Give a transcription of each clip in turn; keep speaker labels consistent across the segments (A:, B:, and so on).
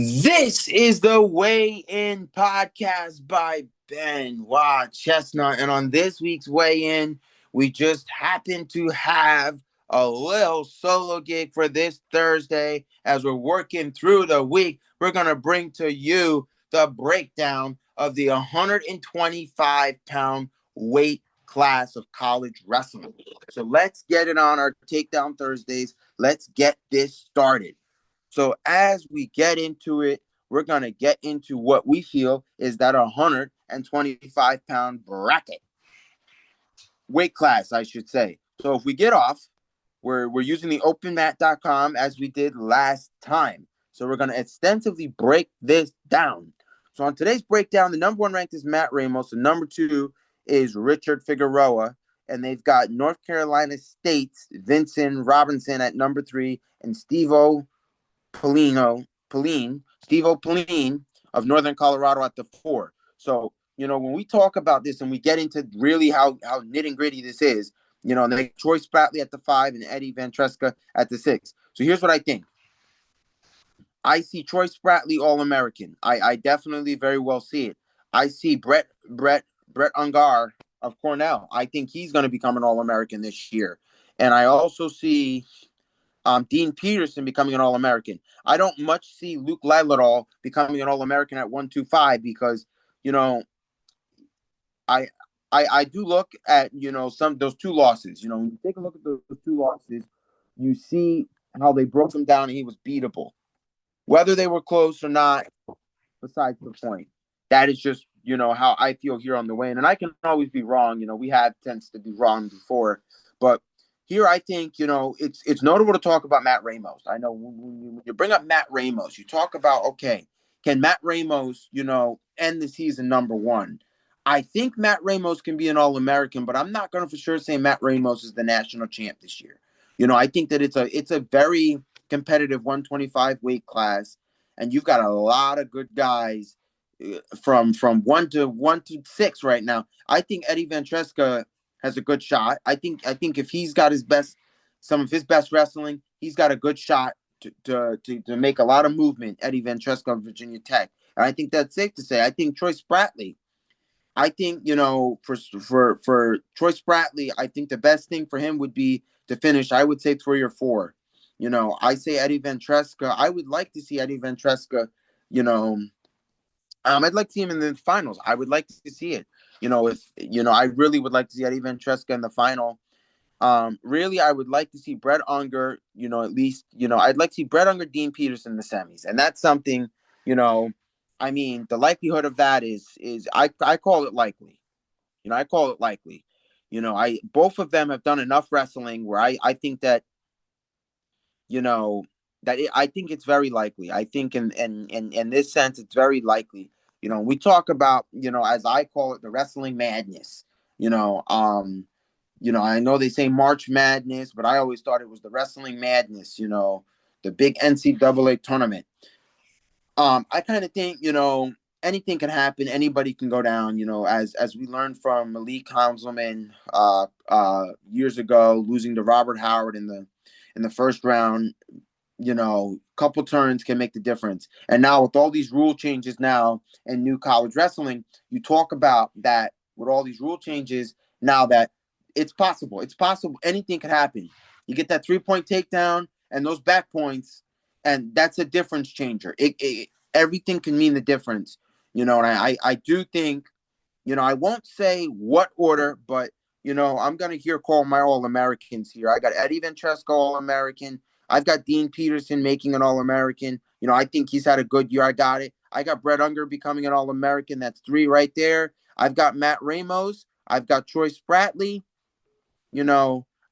A: This is the Weigh In podcast by Benoit Chestnut. And on this week's Weigh In, we just happen to have a little solo gig for this Thursday as we're working through the week. We're going to bring to you the breakdown of the 125-pound weight class of college wrestling. So let's get it on our Takedown Thursdays. Let's get this started. So as we get into it, we're going to get into what we feel is that 125-pound bracket. Weight class, I should say. So if we get off, we're using the openmat.com as we did last time. So we're going to extensively break this down. So on today's breakdown, the number one ranked is Matt Ramos. The number two is Richard Figueroa. And they've got North Carolina State's Vincent Robinson at number three and Steve-O Pauline of Northern Colorado at the four. So, when we talk about this and we get into really how nitty gritty this is, they Troy Spratley at the five and Eddie Van Treska at the six. So here's what I think. I see Troy Spratley All-American. I definitely very well see it. I see Brett Ungar of Cornell. I think he's going to become an All-American this year. And I also see Dean Peterson becoming an All-American. I don't much see Luke Liladol becoming an All-American at 125 because, I do look at, those two losses. When you take a look at those two losses, you see how they broke him down and he was beatable. Whether they were close or not, besides the point. That is just, how I feel here on the weigh-in. And I can always be wrong. We have tends to be wrong before. But here, I think, it's notable to talk about Matt Ramos. I know when you bring up Matt Ramos, you talk about, okay, can Matt Ramos, end the season number one? I think Matt Ramos can be an All-American, but I'm not going to for sure say Matt Ramos is the national champ this year. I think that it's a very competitive 125 weight class, and you've got a lot of good guys from one to six right now. I think Eddie Van Treska has a good shot. I think if he's got some of his best wrestling, he's got a good shot to make a lot of movement. Eddie Van Treska of Virginia Tech, and I think that's safe to say. I think Troy Spratley. I think for Troy Spratley, I think the best thing for him would be to finish. I would say 3 or 4. I say Eddie Van Treska. I would like to see Eddie Van Treska. I'd like to see him in the finals. I would like to see it. I really would like to see Eddie Van Treska in the final. Really, I would like to see Brett Unger, at least, I'd like to see Brett Unger, Dean Peterson in the semis. And that's something, the likelihood of that is I call it likely. I call it likely. Both of them have done enough wrestling where I think that, I think it's very likely. I think in this sense, it's very likely. We talk about, as I call it, the wrestling madness. I know they say March Madness, but I always thought it was the wrestling madness, the big NCAA tournament. I kind of think, anything can happen. Anybody can go down, as we learned from Malik Councilman years ago, losing to Robert Howard in the first round. Couple turns can make the difference. And now with all these rule changes now and new college wrestling, you talk about that with all these rule changes now that it's possible. It's possible. Anything can happen. You get that 3-point takedown and those back points, and that's a difference changer. Everything can mean the difference. And I do think, I won't say what order, but, I'm going to call my All-Americans here. I got Eddie Van Treska All-American. I've got Dean Peterson making an All-American. I think he's had a good year. I got it. I got Brett Unger becoming an All-American. That's 3 right there. I've got Matt Ramos. I've got Troy Spratley.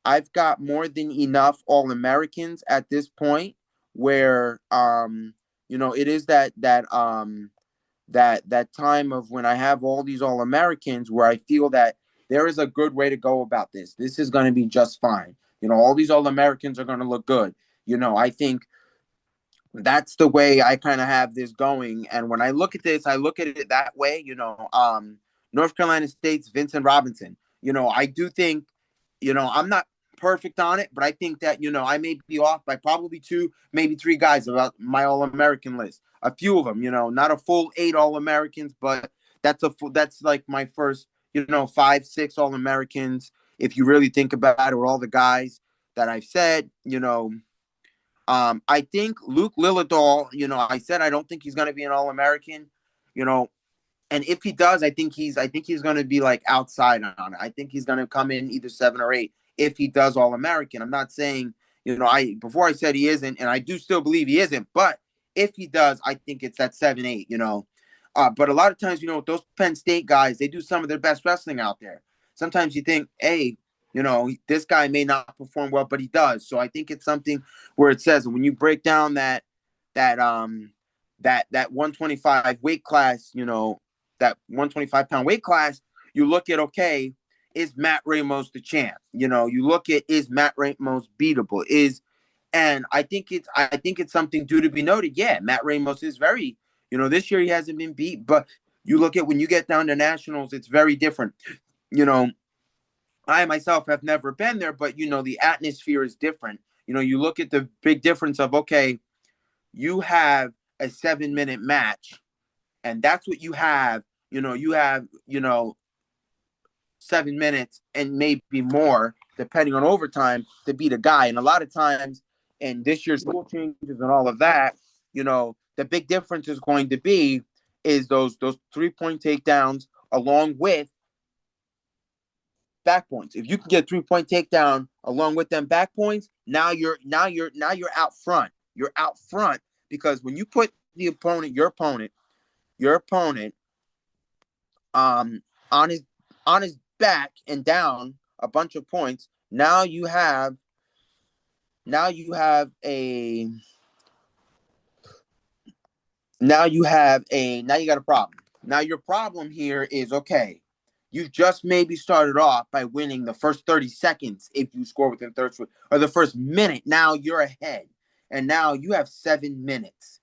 A: I've got more than enough All-Americans at this point where, it is that time of when I have all these All-Americans where I feel that there is a good way to go about this. This is going to be just fine. All these All-Americans are going to look good. I think that's the way I kind of have this going. And when I look at this, I look at it that way, North Carolina State's Vincent Robinson. I do think, I'm not perfect on it, but I think that, I may be off by probably two, maybe three guys about my All-American list. A few of them, not a full 8 All-Americans, but that's like my first, 5, 6 All-Americans. If you really think about it, with all the guys that I've said, I think Luke Lillidahl, I said I don't think he's going to be an All-American, you know, and if he does, I think he's going to be like outside on it. I think he's going to come in either 7 or 8 if he does All American. I'm not saying, I before I said he isn't, and I do still believe he isn't, but if he does, I think it's that 7, 8. But a lot of times, those Penn State guys, they do some of their best wrestling out there. Sometimes you think, hey, this guy may not perform well, but he does. So I think it's something where it says when you break down that 125 weight class, that 125-pound weight class, you look at, okay, is Matt Ramos the champ? You look at, is Matt Ramos beatable? And I think it's something due to be noted. Yeah, Matt Ramos is very, this year he hasn't been beat, but you look at when you get down to nationals, it's very different. I myself have never been there, but the atmosphere is different. You look at the big difference of, okay, you have a 7-minute match, and that's what you have. You have, 7 minutes and maybe more, depending on overtime, to beat a guy. And a lot of times, and this year's rule changes and all of that, the big difference is going to be is those 3-point takedowns along with back points. If you can get a 3-point takedown along with them back points, now you're out front. You're out front because when you put your opponent on his back and down a bunch of points, now you got a problem. Now your problem here is, okay, you've just maybe started off by winning the first 30 seconds if you score within third or the first minute. Now you're ahead. And now you have 7 minutes.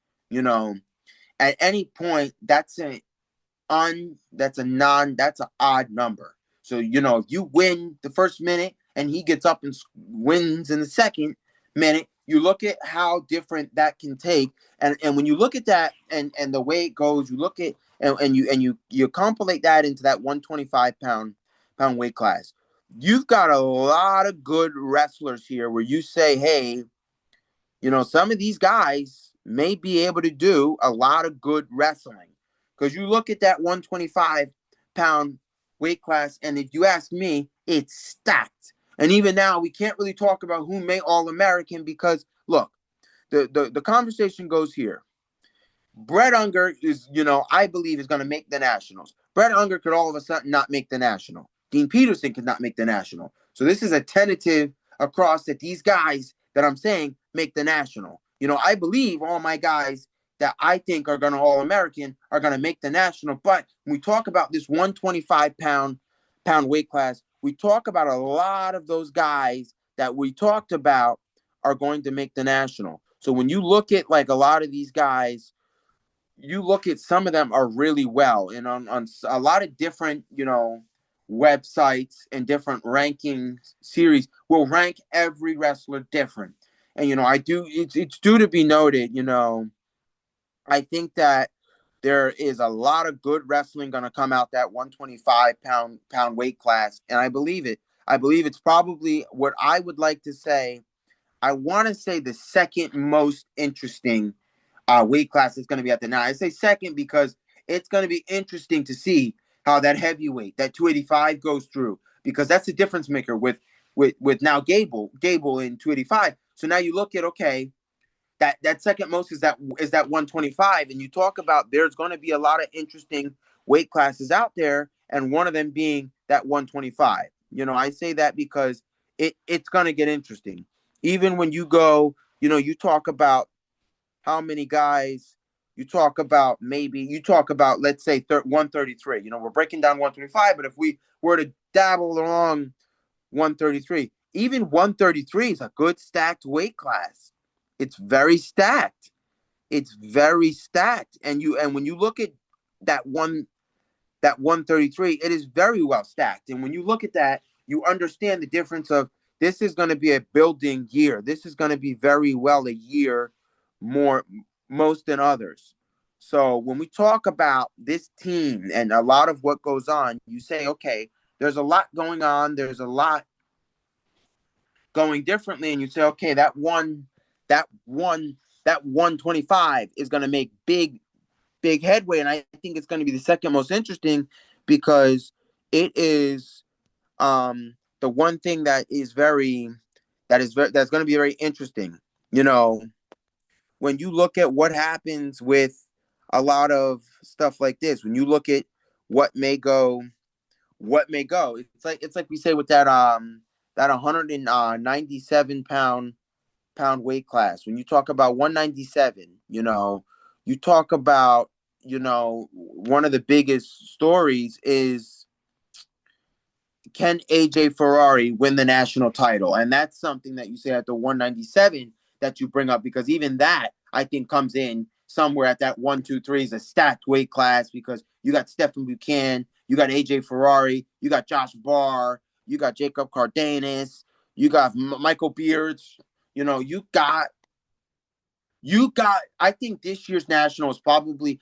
A: At any point, that's an odd number. So, if you win the first minute and he gets up and wins in the second minute, you look at how different that can take. And when you look at that and the way it goes, you look at and you compilate that into that 125-pound weight class. You've got a lot of good wrestlers here where you say, hey, some of these guys may be able to do a lot of good wrestling. Because you look at that 125-pound weight class, and if you ask me, it's stacked. And even now, we can't really talk about who made All-American because, look, the conversation goes here. Brett Unger is, I believe is going to make the Nationals. Brett Unger could all of a sudden not make the National. Dean Peterson could not make the National. So this is a tentative across that these guys that I'm saying make the National. I believe all my guys that I think are going to All-American are going to make the National. But when we talk about this 125-pound weight class, we talk about a lot of those guys that we talked about are going to make the National. So when you look at like a lot of these guys, you look at some of them are really well. And on a lot of different, websites and different ranking series will rank every wrestler different. And, it's due to be noted, I think that there is a lot of good wrestling going to come out that 125-pound weight class. And I believe it. I believe it's probably what I would like to say. I want to say the second most interesting weight class is going to be at the 9. I say second because it's going to be interesting to see how that heavyweight, that 285 goes through, because that's the difference maker with now Gable in 285. So now you look at, okay, that second most is that 125, and you talk about there's going to be a lot of interesting weight classes out there, and one of them being that 125. I say that because it's going to get interesting. Even when you go, you talk about how many guys, you talk about, let's say 133. We're breaking down 125, but if we were to dabble along 133, even 133 is a good stacked weight class. It's very stacked. And when you look at that 133, it is very well stacked. And when you look at that, you understand the difference of this is going to be a building year. This is going to be very well a year more most than others. So when we talk about this team and a lot of what goes on, you say, okay, there's a lot going on. There's a lot going differently, and you say, okay, that one, that 125 is going to make big headway, and I think it's going to be the second most interesting because it is the one thing that's going to be very interesting. You know, when you look at what happens with a lot of stuff like this, when you look at what may go, it's like we say with that 197 pound weight class. When you talk about 197, you talk about, one of the biggest stories is, can AJ Ferrari win the national title? And that's something that you say at the 197 that you bring up, because even that I think comes in somewhere at that 123 is a stacked weight class, because you got Stephen Buchanan, you got AJ Ferrari, you got Josh Barr, you got Jacob Cardenas, you got Michael Beards, you got, I think this year's national is probably,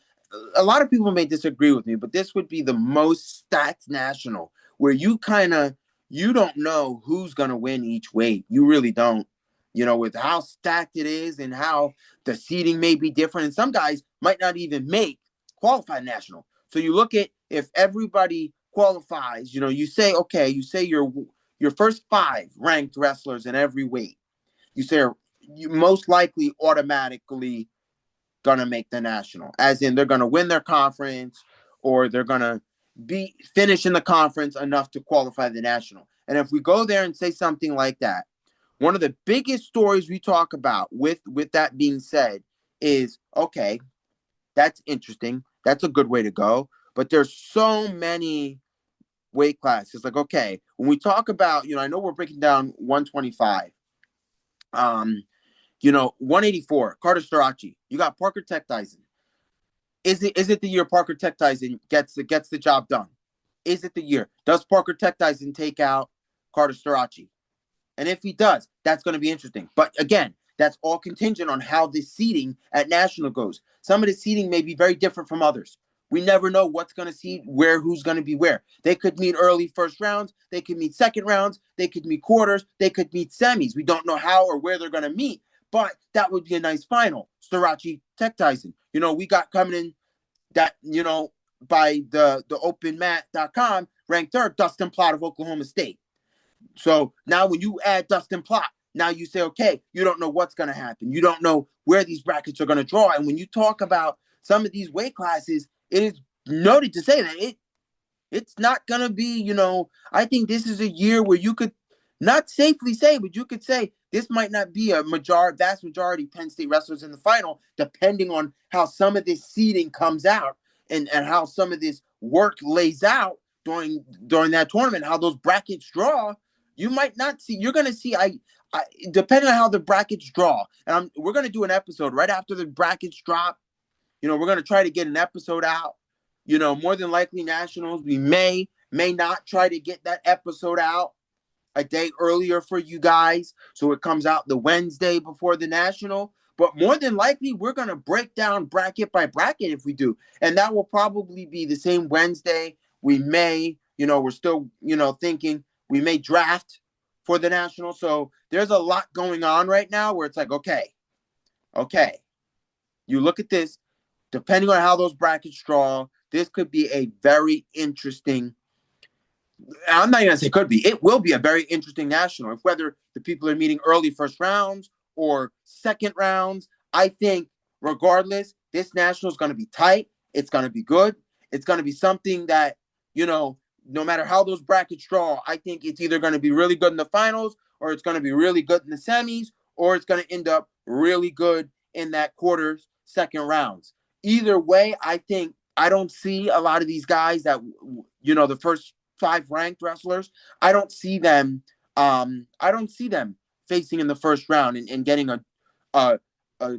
A: a lot of people may disagree with me, but this would be the most stacked national where you don't know who's going to win each weight. You really don't, with how stacked it is and how the seeding may be different. And some guys might not even make qualified national. So you look at, if everybody qualifies, you say, okay, your first 5 ranked wrestlers in every weight, you say you most likely automatically gonna make the national, as in they're gonna win their conference, or they're gonna be finish in the conference enough to qualify the national. And if we go there and say something like that, one of the biggest stories we talk about with that being said is, okay, that's interesting, that's a good way to go, but there's so many weight classes. Like, okay, when we talk about, I know we're breaking down 125, 184, Carter Starachi. You got Parker Tech Tyson. Is it the year Parker Tech Tyson gets the job done? Is it the year? Does Parker Tech Tyson take out Carter Starachi? And if he does, that's going to be interesting. But again, that's all contingent on how the seeding at national goes. Some of the seeding may be very different from others. We never know what's going to seed who's going to be where. They could meet early first rounds. They could meet second rounds. They could meet quarters. They could meet semis. We don't know how or where they're going to meet. But that would be a nice final. Starachi, Tech Tyson. We got coming in that, by the openmat.com, ranked 3rd, Dustin Plott of Oklahoma State. So now when you add Dustin Plott, now you say, okay, you don't know what's going to happen. You don't know where these brackets are going to draw. And when you talk about some of these weight classes, it is noted to say that it's not going to be, I think this is a year where you could not safely say, but you could say this might not be a vast majority Penn State wrestlers in the final, depending on how some of this seeding comes out and how some of this work lays out during that tournament, how those brackets draw. You might not see, you're going to see, I depending on how the brackets draw. And we're going to do an episode right after the brackets drop. We're going to try to get an episode out. More than likely nationals, we may not try to get that episode out a day earlier for you guys, so it comes out the Wednesday before the national. But more than likely, we're going to break down bracket by bracket if we do. And that will probably be the same Wednesday. We may, we're still, thinking we may draft for the national. So there's a lot going on right now where it's like, okay, you look at this, depending on how those brackets draw, this could be a very interesting, I'm not going to say could be, it will be a very interesting national. Whether the people are meeting early first rounds or second rounds, I think regardless, this national is going to be tight. It's going to be good. It's going to be something that, no matter how those brackets draw, I think it's either going to be really good in the finals, or it's going to be really good in the semis, or it's going to end up really good in that quarters, second rounds. Either way, I don't see a lot of these guys that, the first 5 ranked wrestlers, I don't see them facing in the first round and getting a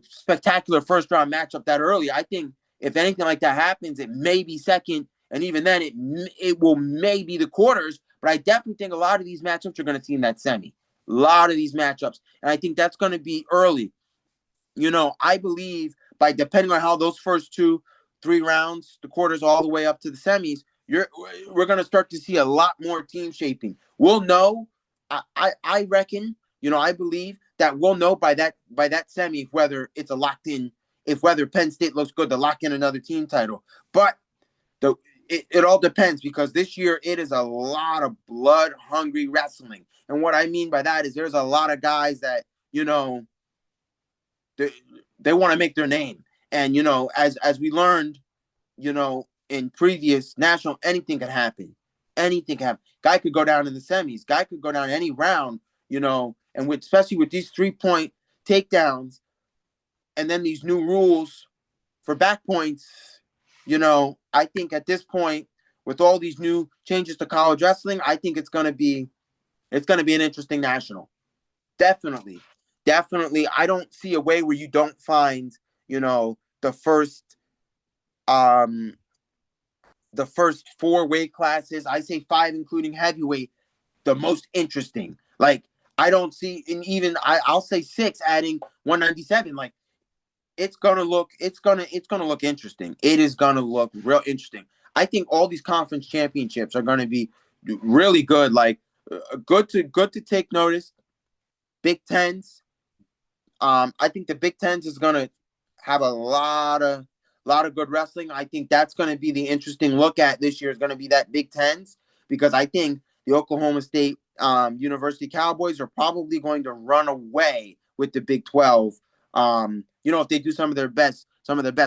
A: spectacular first round matchup that early. I think if anything like that happens, it may be second, and even then it will maybe the quarters, but I definitely think a lot of these matchups are going to see in that semi. A lot of these matchups. And I think that's going to be early. I believe by depending on how those first 2-3 rounds, the quarters all the way up to the semis, we're going to start to see a lot more team shaping. We'll know. I reckon. I believe that we'll know by that semi whether it's a locked in, if whether Penn State looks good to lock in another team title. But it all depends, because this year it is a lot of blood hungry wrestling, and what I mean by that is there's a lot of guys that they want to make their name. And, as we learned, in previous national, anything could happen. Anything can happen. Guy could go down in the semis. Guy could go down any round, and especially with these 3-point takedowns and then these new rules for back points, I think at this point, with all these new changes to college wrestling, I think it's going to be an interesting national. Definitely. Definitely. I don't see a way where you don't find, the first 4 weight classes, I say 5, including heavyweight, the most interesting. Like, I don't see, and even I'll say 6, adding 197. Like, it's gonna look interesting. It is gonna look real interesting. I think all these conference championships are gonna be really good. Like, good to take notice. Big Tens. I think the Big Tens is gonna have a lot of good wrestling. I think that's going to be the interesting look at this year, is going to be that Big Tens, because I think the Oklahoma State University Cowboys are probably going to run away with the Big 12. If they do some of their best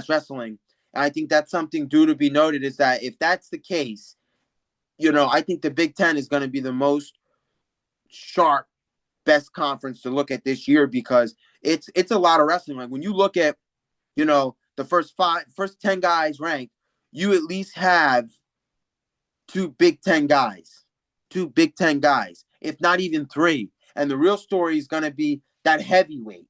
A: wrestling. And I think that's something due to be noted, is that if that's the case, I think the Big Ten is going to be the most sharp, best conference to look at this year, because it's a lot of wrestling. Like, when you look at, the first 10 guys ranked, you at least have 2 Big Ten guys, if not even 3. And the real story is going to be that heavyweight,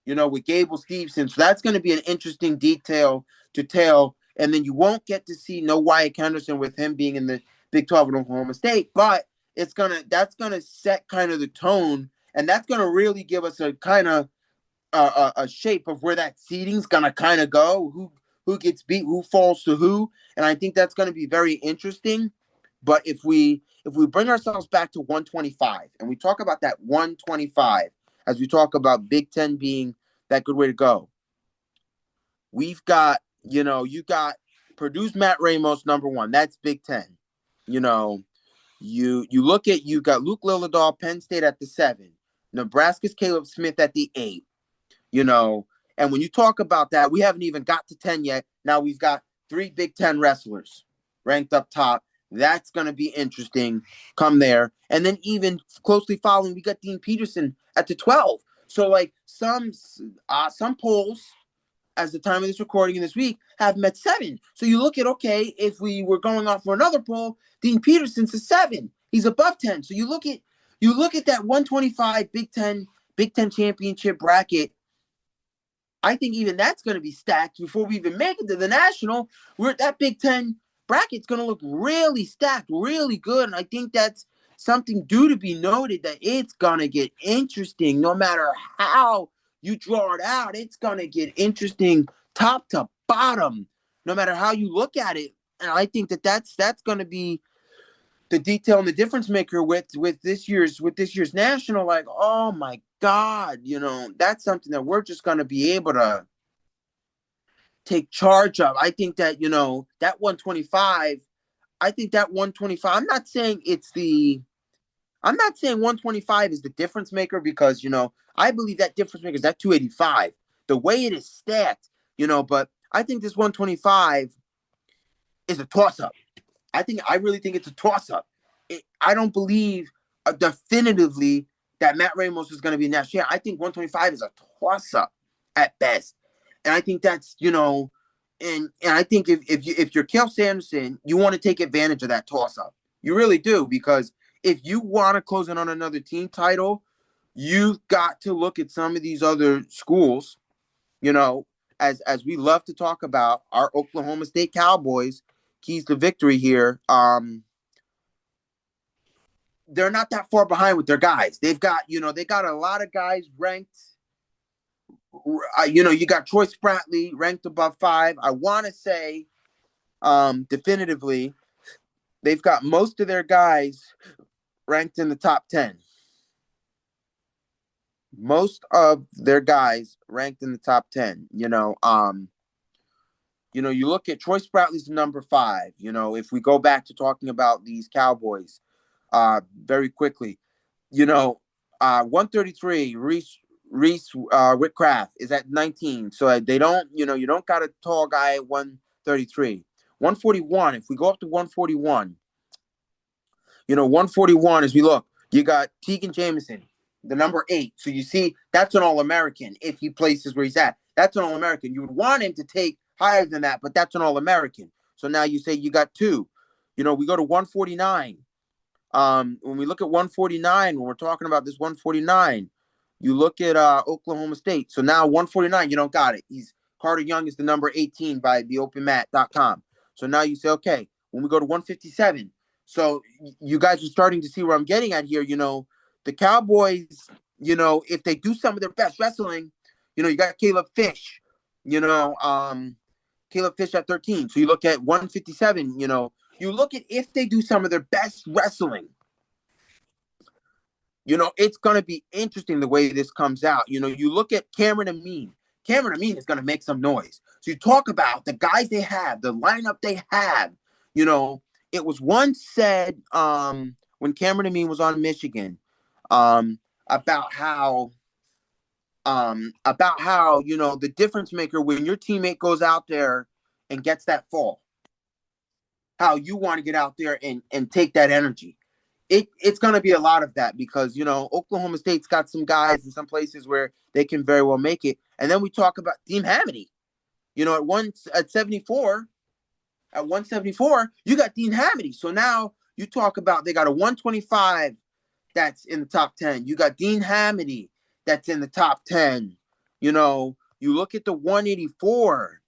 A: with Gable Steveson. So that's going to be an interesting detail to tell. And then you won't get to see no Wyatt Henderson, with him being in the Big 12 at Oklahoma State, but that's going to set kind of the tone, and that's going to really give us a kind of a shape of where that seeding's gonna kind of go, who gets beat, who falls to who, and I think that's going to be very interesting. But if we bring ourselves back to 125 and we talk about that 125, as we talk about Big Ten being that good way to go, we've got, you got Purdue's Matt Ramos number 1. That's Big Ten. You look at, you got Luke Lillidahl, Penn State at the 7, Nebraska's Caleb Smith at the 8. And when you talk about that, we haven't even got to 10 yet. Now we've got 3 Big Ten wrestlers ranked up top. That's going to be interesting come there. And then even closely following, we got Dean Peterson at the 12. So, like, some polls, as the time of this recording in this week, have met 7. So you look at, okay, if we were going off for another poll, Dean Peterson's a 7. He's above 10. So you look at that 125 Big Ten championship bracket. I think even that's going to be stacked before we even make it to the national. That Big Ten bracket's going to look really stacked, really good. And I think that's something due to be noted, that it's going to get interesting no matter how you draw it out. It's going to get interesting top to bottom, no matter how you look at it. And I think that's going to be the detail and the difference maker with this year's national. Like, oh my God, that's something that we're just going to be able to take charge of. I think that, that 125, I'm not saying 125 is the difference maker, because, I believe that difference maker is that 285, the way it is stacked, but I think this 125 is a toss-up. I really think it's a toss-up. I don't believe definitively that Matt Ramos is going to be national. I think 125 is a toss-up at best. And I think that's, and I think if you're Cael Sanderson, you want to take advantage of that toss-up. You really do, because if you want to close in on another team title, you've got to look at some of these other schools, as we love to talk about, our Oklahoma State Cowboys, keys to victory here. they're not that far behind with their guys. They've got, they got a lot of guys ranked. You got Troy Spratley ranked above 5. I want to say definitively they've got most of their guys ranked in the top 10. Most of their guys ranked in the top 10. You look at Troy Spratley's the number 5. If we go back to talking about these Cowboys very quickly, 133, Reese Whitcraft is at 19. So they don't, you don't got a tall guy at 133. 141, if we go up to 141, 141 as we look, you got Tegan Jameson, the number 8. So you see, that's an All-American if he places where he's at. That's an All-American. You would want him to take higher than that, but that's an All-American. So now you say you got 2. We go to 149. When we look at 149, when we're talking about this 149, you look at Oklahoma State. So now 149, you don't got it. Carter Young is the number 18 by theopenmat.com. So now you say, okay, when we go to 157, so you guys are starting to see where I'm getting at here. The Cowboys, if they do some of their best wrestling, you got Caleb Fish, Caleb Fish at 13. So you look at 157, you look at if they do some of their best wrestling, it's going to be interesting the way this comes out. You look at Cameron Amin. Cameron Amin is going to make some noise. So you talk about the guys they have, the lineup they have. It was once said when Cameron Amin was on Michigan about how the difference maker when your teammate goes out there and gets that fall, how you want to get out there and take that energy. It's going to be a lot of that because, Oklahoma State's got some guys in some places where they can very well make it. And then we talk about Team Hamity. At 74, at 174, you got Dean Hamity. So now you talk about they got a 125 that's in the top 10. You got Dean Hamity that's in the top 10. You look at the 184.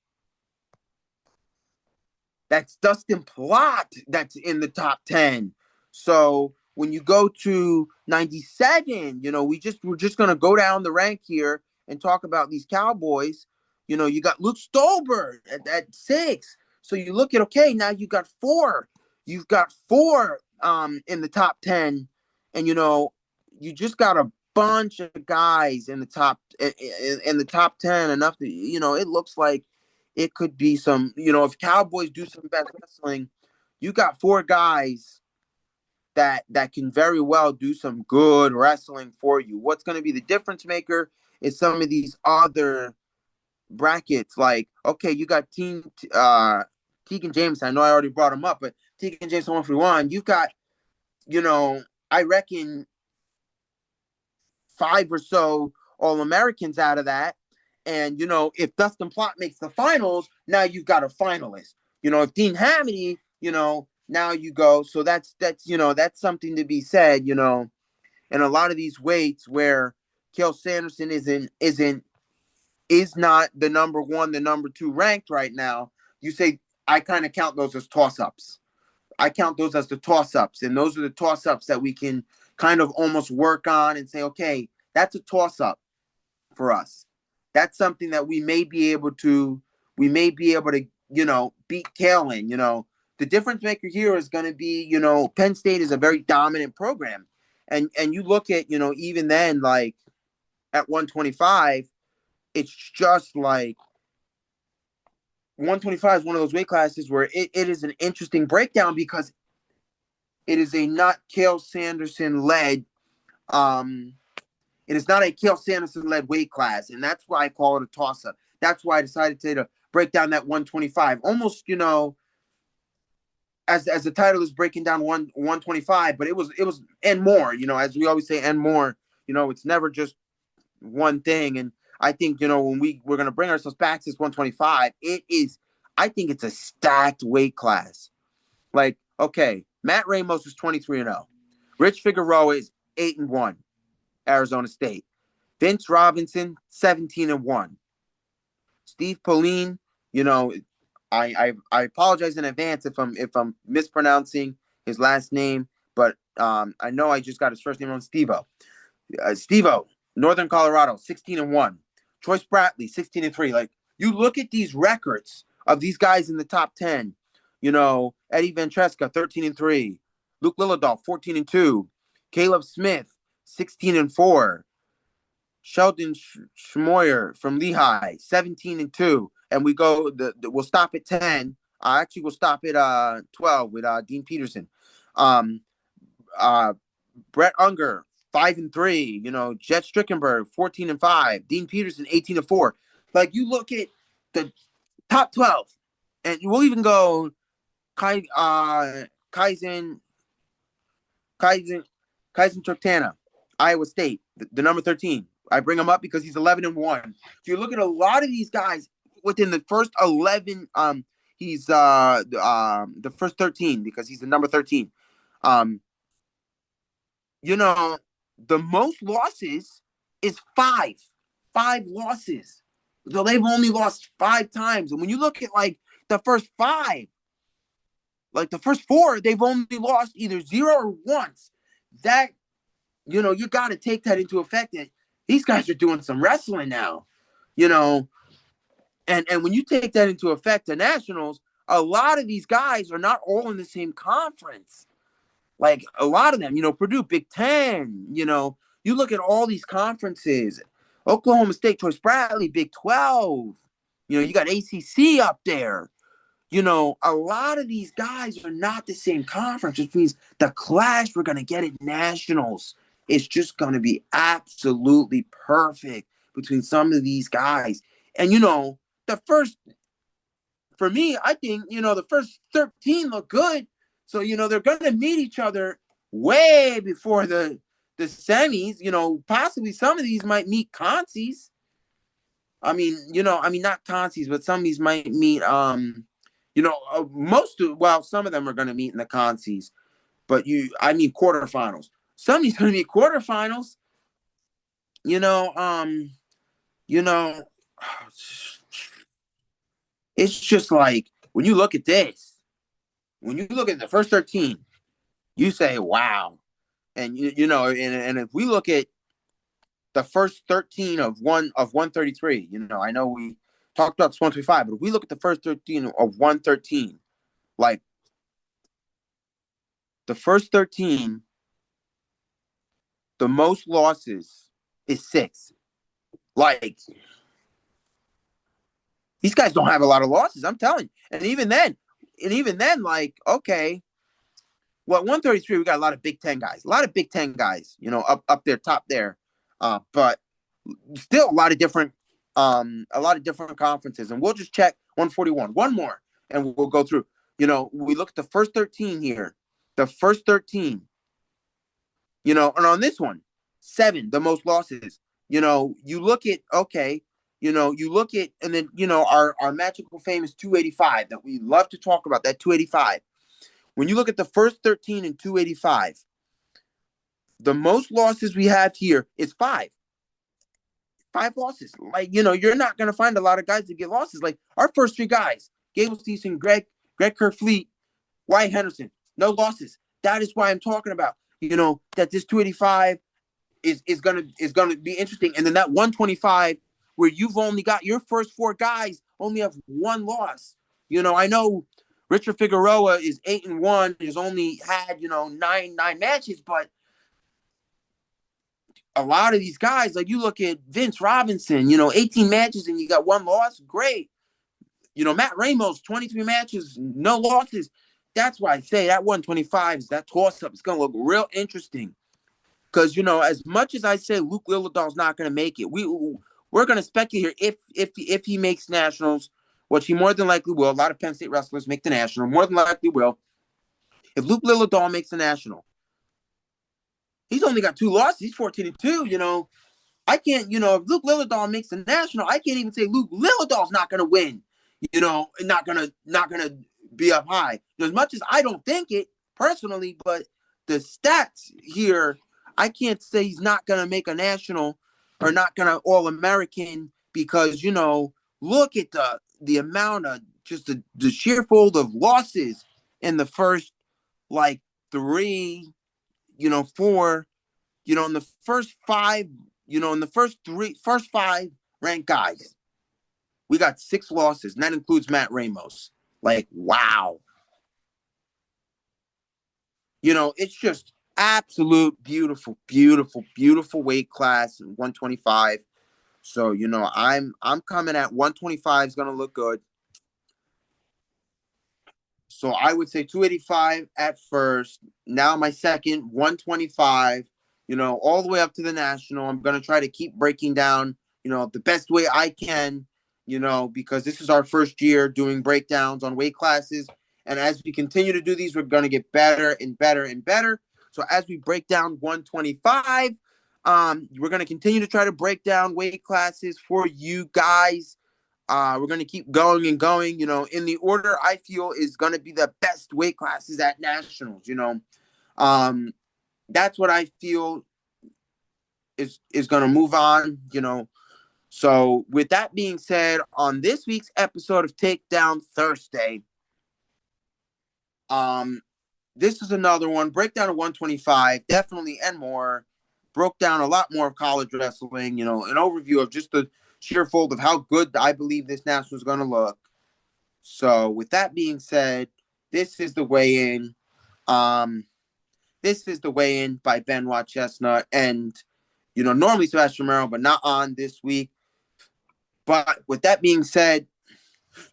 A: That's Dustin Plott that's in the top 10. So when you go to 97, we're just going to go down the rank here and talk about these Cowboys. You got Luke Stolberg at 6. So you look at, okay, now you got 4. You've got 4 in the top 10. And, you just got a bunch of guys in the top 10 enough that, it looks like it could be some, if Cowboys do some best wrestling, you got 4 guys that can very well do some good wrestling for you. What's going to be the difference maker is some of these other brackets. Like, okay, you got Tegan Jameson. I know I already brought him up, but Tegan Jameson 141. You've got, I reckon 5 or so All-Americans out of that. And, if Dustin Plott makes the finals, now you've got a finalist. If Dean Hamity, now you go. So that's something to be said, and a lot of these weights where Cael Sanderson is not the number 1, the number 2 ranked right now. You say, I kind of count those as toss-ups. I count those as the toss-ups. And those are the toss-ups that we can kind of almost work on and say, okay, that's a toss-up for us. That's something that we may be able to, beat Cael in. The difference maker here is going to be, Penn State is a very dominant program. And you look at, even then, like at 125, it's just like 125 is one of those weight classes where it is an interesting breakdown because it is a not Cael Sanderson led, it is not a Cael Sanderson led weight class. And that's why I call it a toss up. That's why I decided to break down that 125 almost, as the title is breaking down 125, but it was and more, as we always say, and more, it's never just one thing. And I think, when we're going to bring ourselves back to this 125, I think it's a stacked weight class. Like, okay, Matt Ramos is 23-0. Rich Figueroa is 8-1, Arizona State. Vince Robinson, 17-1. Steve Pauline, I apologize in advance if I'm mispronouncing his last name, but I know I just got his first name on Steve-O. Steve-O, Northern Colorado, 16-1. Choice Bradley, 16-3. Like, you look at these records of these guys in the top 10. You know, Eddie Ventresca, 13-3. Luke Lillidahl, 14-2. Caleb Smith, 16-4. Sheldon Schmoyer from Lehigh, 17-2. And we'll stop at 10. Actually, we'll stop at 12 with Dean Peterson. Brett Unger, 5-3. You know, Jet Strickenberg, 14-5. Dean Peterson, 18-4. Like, you look at the top 12, and we'll even go Kaizen Turkana, Iowa State, the number 13. I bring him up because he's 11-1. If you look at a lot of these guys within the first 11, he's the first 13 because he's the number 13. You know, the most losses is 5 losses. So they've only lost 5 times. And when you look at like the first 5, like the first 4, they've only lost either 0 or once. That, you know, you got to take that into effect. That these guys are doing some wrestling now, you know. And when you take that into effect, the Nationals, a lot of these guys are not all in the same conference. Like, a lot of them, you know, Purdue, Big Ten, you know, you look at all these conferences, Oklahoma State, Choice Bradley, Big 12, you know, you got ACC up there. You know, a lot of these guys are not the same conference, which means the clash we're going to get at Nationals is just going to be absolutely perfect between some of these guys. And, you know, for me, I think, you know, the first 13 look good. So, you know, they're going to meet each other way before the semis. You know, possibly some of these might meet Concies. I mean, not Concies, but some of these might meet, you know, some of them are going to meet in the Concies. But quarterfinals. Some of these going to be quarterfinals. You know, it's just like, when you look at this, when you look at the first 13, you say, wow. And, you know, and if we look at the first 13 of 133, you know, I know we talked about 125, but if we look at the first 13 of 113, like, the first 13, the most losses is 6. Like, these guys don't have a lot of losses, I'm telling you. And even then, like, okay, well, 133, we got a lot of Big Ten guys, you know, up there, top there. But still a lot of different conferences. And we'll just check 141. One more, and we'll go through. You know, we look at the first 13 here. The first 13, you know, and on this one, 7, the most losses. You know, you look at, okay, you know, and then, you know, our magical famous 285 that we love to talk about, that 285. When you look at the first 13 and 285, the most losses we have here is 5. 5 losses. Like, you know, you're not going to find a lot of guys that get losses. Like, our first 3 guys, Gable Stevenson, Greg Kerfleet, Wyatt Henderson, no losses. That is why I'm talking about, you know, that this 285 is gonna be interesting. And then that 125, where you've only got your first 4 guys only have 1 loss. You know, I know Richard Figueroa is 8-1, has only had, you know, 9 matches, but a lot of these guys, like, you look at Vince Robinson, you know, 18 matches and you got 1 loss, great. You know, Matt Ramos, 23 matches, no losses. That's why I say that 125 is that toss-up. It's going to look real interesting. Because, you know, as much as I say Luke Lillidahl's not going to make it, we're going to speculate here if he makes Nationals, which he more than likely will. A lot of Penn State wrestlers make the National, more than likely will. If Luke Lillidahl makes the National, he's only got 2 losses. He's 14-2, you know. I can't, you know, if Luke Lillidahl makes the National, I can't even say Luke Lillidahl's not going to win, you know, and not going to be up high. As much as I don't think it personally, but the stats here, I can't say he's not going to make a National or not going to All-American because, you know, look at the amount of just the sheer fold of losses in the first, like, 3 for, in the first five, in the first five ranked guys, we got 6 losses, and that includes Matt Ramos. Like, wow. It's just absolute beautiful, beautiful, beautiful weight class, 125. So, I'm coming at 125 is going to look good. So I would say 285 at first. Now my second, 125, all the way up to the national. I'm going to try to keep breaking down, the best way I can, because this is our first year doing breakdowns on weight classes. And as we continue to do these, we're going to get better and better and better. So as we break down 125, we're going to continue to try to break down weight classes for you guys. We're going to keep going and going, in the order I feel is going to be the best weight classes at nationals, that's what I feel is going to move on, So with that being said, on this week's episode of Takedown Thursday, this is another one, breakdown of 125, definitely, and more. Broke down a lot more of college wrestling, an overview of just the sheer fold of how good I believe this national is going to look. So with that being said, this is the weigh-in. This is the weigh-in by Benoit Chestnut and, normally Sebastian Romero, but not on this week. But with that being said,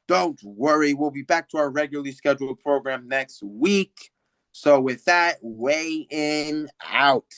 A: don't worry. We'll be back to our regularly scheduled program next week. So with that, weigh-in out.